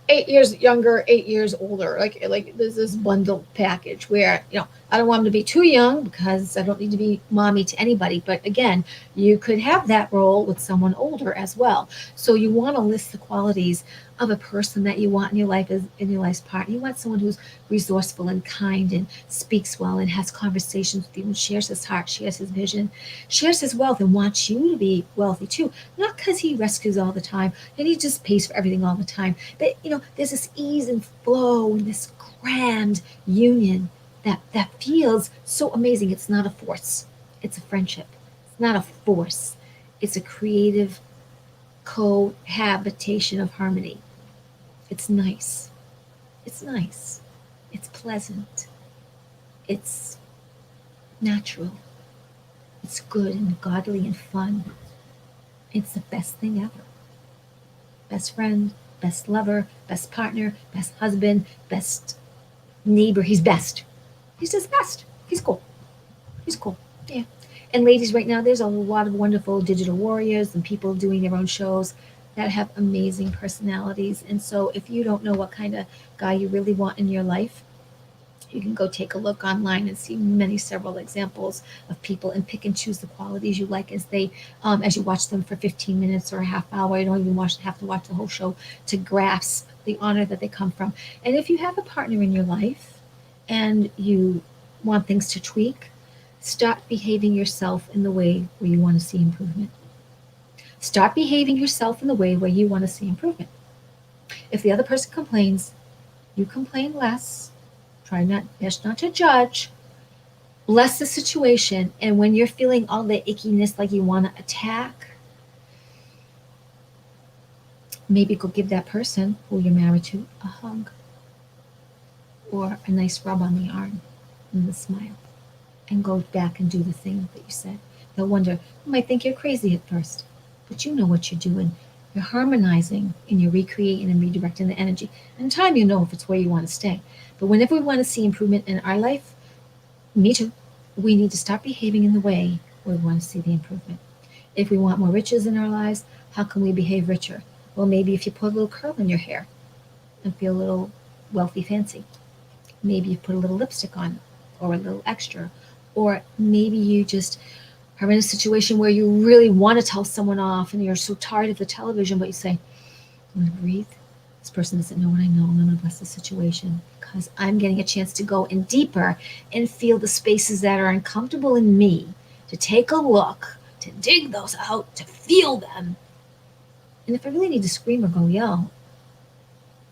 8 years younger, 8 years older. Like there's this bundle package where, I don't want him to be too young because I don't need to be mommy to anybody. But again, you could have that role with someone older as well. So you want to list the qualities of a person that you want in your life as in your life's partner. You want someone who's resourceful and kind and speaks well and has conversations with you and shares his heart, shares his vision, shares his wealth and wants you to be wealthy too. Not because he rescues all the time and he just pays for everything all the time. But there's this ease and flow and this grand union that feels so amazing. It's not a force. It's a friendship. It's not a force. It's a creative cohabitation of harmony. It's nice. It's nice. It's pleasant. It's natural. It's good and godly and fun. It's the best thing ever. Best friend, best lover, best partner, best husband, best neighbor. He's best. He's just best. He's cool. He's cool. Yeah. And ladies, right now, there's a lot of wonderful digital warriors and people doing their own shows that have amazing personalities. And so, if you don't know what kind of guy you really want in your life, you can go take a look online and see several examples of people and pick and choose the qualities you like as you watch them for 15 minutes or a half hour. You don't even have to watch the whole show to grasp the honor that they come from. And if you have a partner in your life and you want things to tweak, start behaving yourself in the way where you want to see improvement. Start behaving yourself in the way where you want to see improvement. If the other person complains, you complain less. Try not to judge. Bless the situation. And when you're feeling all the ickiness like you want to attack, maybe go give that person who you're married to a hug or a nice rub on the arm and a smile and go back and do the thing that you said. They'll wonder, you might think you're crazy at first, but you know what you're doing. You're harmonizing and you're recreating and redirecting the energy. In time, you know if it's where you want to stay. But whenever we want to see improvement in our life, me too, we need to start behaving in the way where we want to see the improvement. If we want more riches in our lives, how can we behave richer? Well, maybe if you put a little curl in your hair and feel a little wealthy fancy. Maybe you put a little lipstick on or a little extra. Or maybe you just are in a situation where you really want to tell someone off and you're so tired of the television, but you say, I'm going to breathe. This person doesn't know what I know. I'm going to bless the situation because I'm getting a chance to go in deeper and feel the spaces that are uncomfortable in me, to take a look, to dig those out, to feel them. And if I really need to scream or go yell,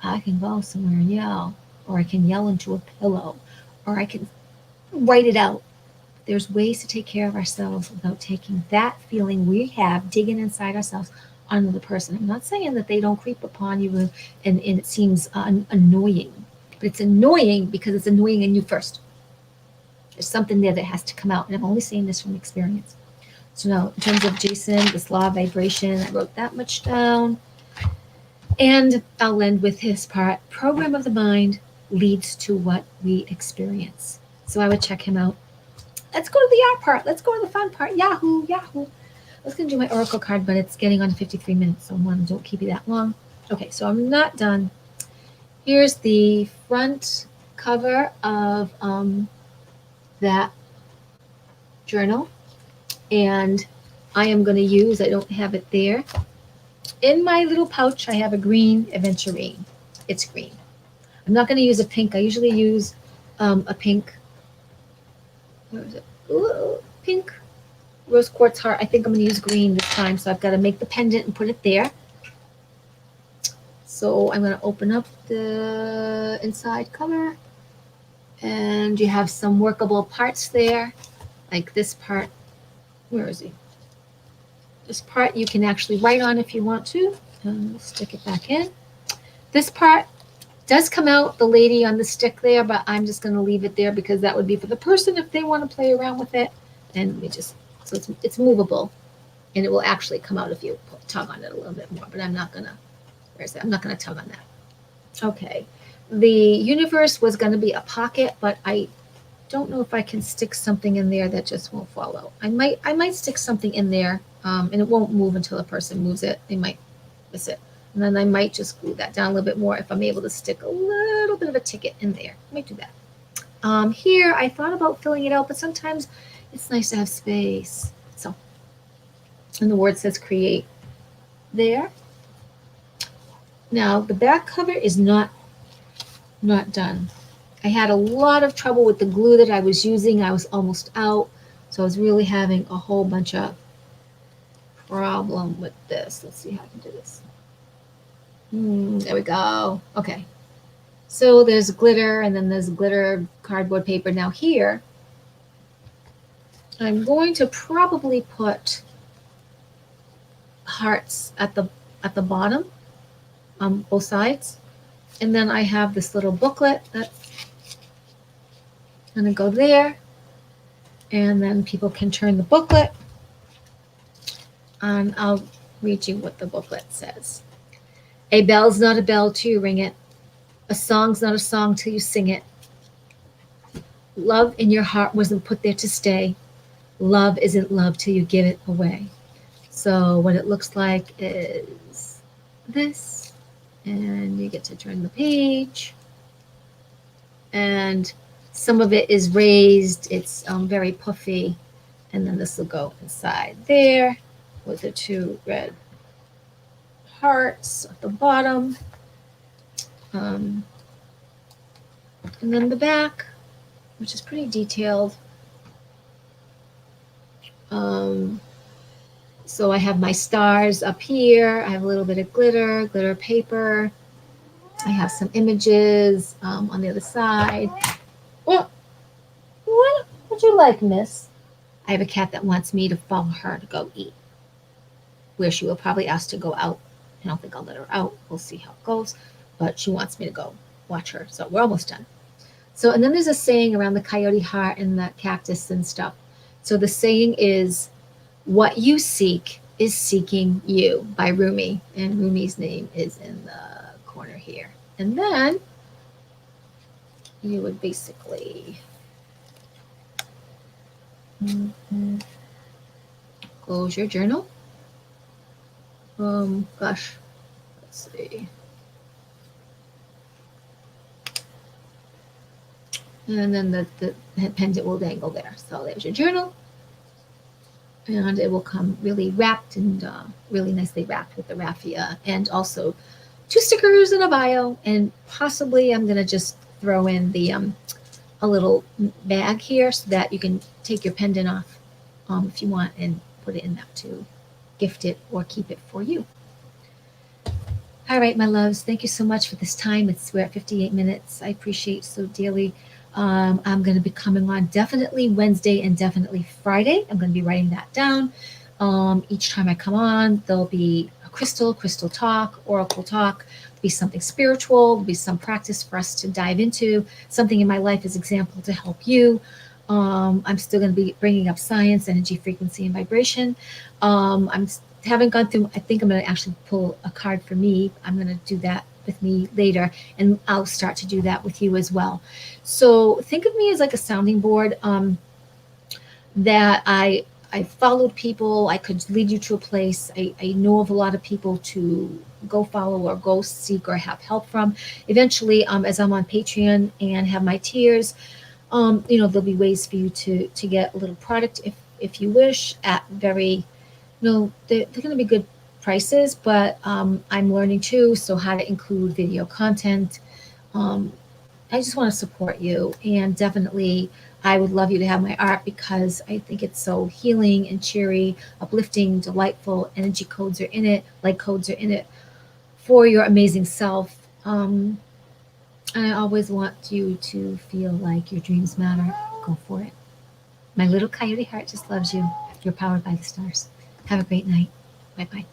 I can go somewhere and yell, or I can yell into a pillow, or I can write it out. There's ways to take care of ourselves without taking that feeling we have digging inside ourselves onto the person. I'm not saying that they don't creep upon you and it seems annoying, but it's annoying because it's annoying in you first. There's something there that has to come out, and I'm only saying this from experience. So now, in terms of Jason, this law of vibration, I wrote that much down. And I'll end with his part. Program of the mind leads to what we experience. So I would check him out. Let's go to the art part. Let's go to the fun part. Yahoo, Yahoo. I was going to do my oracle card, but it's getting on 53 minutes, so don't keep you that long. Okay, so I'm not done. Here's the front cover of that journal. And I am going to use, I don't have it there. In my little pouch, I have a green aventurine. It's green. I'm not going to use a pink. I usually use a pink. Where is it? Ooh, pink rose quartz heart. I think I'm going to use green this time, so I've got to make the pendant and put it there. So I'm going to open up the inside cover, and you have some workable parts there, like this part. Where is he? This part you can actually write on if you want to. Stick it back in. This part Does come out the lady on the stick there, but I'm just going to leave it there because that would be for the person if they want to play around with it. And we just, so it's movable, and it will actually come out if you tug on it a little bit more, but I'm not going to, where's that? I'm not going to tug on that. Okay. The universe was going to be a pocket, but I don't know if I can stick something in there that just won't fall out. I might stick something in there, and it won't move until a person moves it. They might miss it. And then I might just glue that down a little bit more if I'm able to stick a little bit of a ticket in there. I might do that. Here, I thought about filling it out, but sometimes it's nice to have space. So, and the word says create there. Now, the back cover is not done. I had a lot of trouble with the glue that I was using. I was almost out, so I was really having a whole bunch of problem with this. Let's see how I can do this. There we go. Okay. So there's glitter, and then there's glitter cardboard paper. Now here, I'm going to probably put hearts at the bottom on both sides. And then I have this little booklet that's going to go there. And then people can turn the booklet. And I'll read you what the booklet says. A bell's not a bell till you ring it. A song's not a song till you sing it. Love in your heart wasn't put there to stay. Love isn't love till you give it away. So what it looks like is this. And you get to turn the page. And some of it is raised. It's very puffy. And then this will go inside there with the two red hearts at the bottom. And then the back, which is pretty detailed. So I have my stars up here. I have a little bit of glitter paper. I have some images on the other side. Well, what would you like, miss? I have a cat that wants me to follow her to go eat, where she will probably ask to go out. I don't think I'll let her out. We'll see how it goes. But she wants me to go watch her. So we're almost done. So, and then there's a saying around the coyote heart and the cactus and stuff. So the saying is, what you seek is seeking you, by Rumi. And Rumi's name is in the corner here. And then you would basically close your journal. Gosh, let's see. And then the pendant will dangle there. So there's your journal. And it will come really wrapped and really nicely wrapped with the raffia. And also 2 stickers and a bio. And possibly I'm going to just throw in the a little bag here so that you can take your pendant off if you want and put it in that to gift it or keep it for you. All right, my loves, thank you so much for this time. We're at 58 minutes. I appreciate so dearly. I'm going to be coming on definitely Wednesday and definitely Friday. I'm going to be writing that down. Each time I come on, there'll be a crystal talk, oracle talk, there'll be something spiritual, there'll be some practice for us to dive into, something in my life as example to help you. I'm still going to be bringing up science, energy, frequency, and vibration. I haven't gone through, I think I'm going to actually pull a card for me. I'm going to do that with me later, and I'll start to do that with you as well. So think of me as like a sounding board that I followed people. I could lead you to a place. I know of a lot of people to go follow or go seek or have help from. Eventually, as I'm on Patreon and have my tiers, there'll be ways for you to get a little product if you wish at very, they're going to be good prices, but I'm learning too. So how to include video content. I just want to support you, and definitely I would love you to have my art because I think it's so healing and cheery, uplifting, delightful. Energy codes are in it, light codes are in it for your amazing self. And I always want you to feel like your dreams matter. Go for it. My little coyote heart just loves you. You're powered by the stars. Have a great night. Bye-bye.